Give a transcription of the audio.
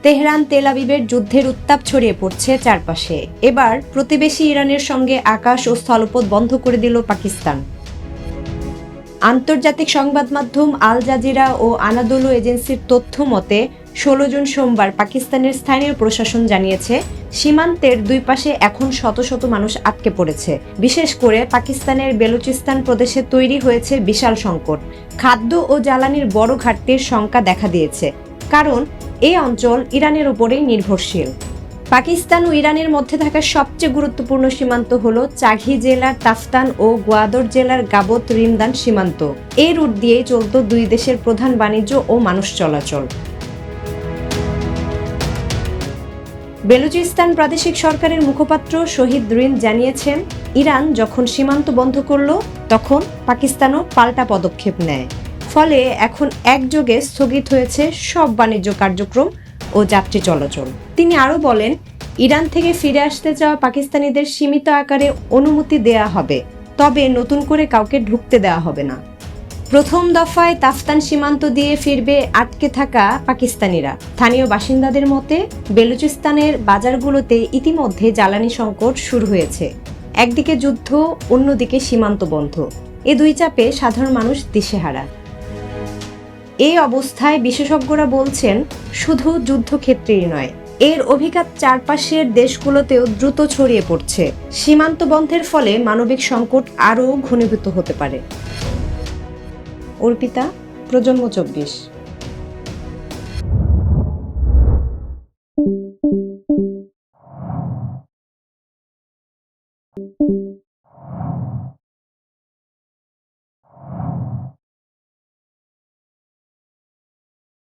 Tehran তেল আবিবের যুদ্ধের উত্তাপ ছড়িয়ে পড়ছে চারপাশে। এবার প্রতিবেশী ইরানের সঙ্গে আকাশ ও স্থলপথ বন্ধ করে দিল পাকিস্তান। আন্তর্জাতিক সংবাদ মাধ্যম আল জাজিরা ও আনাদোলু এজেন্সির তথ্য মতে 16 জুন সোমবার পাকিস্তানের স্থানীয় প্রশাসন জানিয়েছে, সীমান্তের দুই পাশে এখন শত শত মানুষ আটকে পড়েছে। বিশেষ করে পাকিস্তানের বেলুচিস্তান প্রদেশে তৈরি হয়েছে বিশাল সংকট। খাদ্য ও জ্বালানির বড় ঘাটতির শঙ্কা দেখা দিয়েছে, কারণ এই অঞ্চল ইরানের উপরেই নির্ভরশীল। পাকিস্তান ও ইরানের মধ্যে থাকা সবচেয়ে গুরুত্বপূর্ণ সীমান্ত হল চাঘি জেলার তাফতান ও গোয়াদর জেলার গাবত রিমদান সীমান্ত। এই রুট দিয়েই চলত দুই দেশের প্রধান বাণিজ্য ও মানুষ চলাচল। বেলুচিস্তান প্রাদেশিক সরকারের মুখপাত্র শহীদ রিন জানিয়েছেন, ইরান যখন সীমান্ত বন্ধ করল তখন পাকিস্তানও পাল্টা পদক্ষেপ নেয়। ফলে এখন একযোগে স্থগিত হয়েছে সব বাণিজ্য কার্যক্রম ও যাত্রী চলাচল। তিনি আরও বলেন, ইরান থেকে ফিরে আসতে চাওয়া পাকিস্তানিদের সীমিত আকারে অনুমতি দেয়া হবে, তবে নতুন করে কাউকে ঢুকতে দেওয়া হবে না। প্রথম দফায় তাফতান সীমান্ত দিয়ে ফিরবে আটকে থাকা পাকিস্তানিরা। স্থানীয় বাসিন্দাদের মতে, বেলুচিস্তানের বাজারগুলোতে ইতিমধ্যে জ্বালানি সংকট শুরু হয়েছে। একদিকে যুদ্ধ, অন্যদিকে সীমান্ত বন্ধ। এ দুই চাপে সাধারণ মানুষ দিশেহারা। এই অবস্থায় বিশেষজ্ঞরা বলছেন, শুধু যুদ্ধক্ষেত্রেই নয়, এর অভিঘাত চারপাশের দেশগুলোতেও দ্রুত ছড়িয়ে পড়ছে। সীমান্ত বন্ধের ফলে মানবিক সংকট আরও ঘনীভূত হতে পারে। অর্পিতা, প্রজন্ম 24।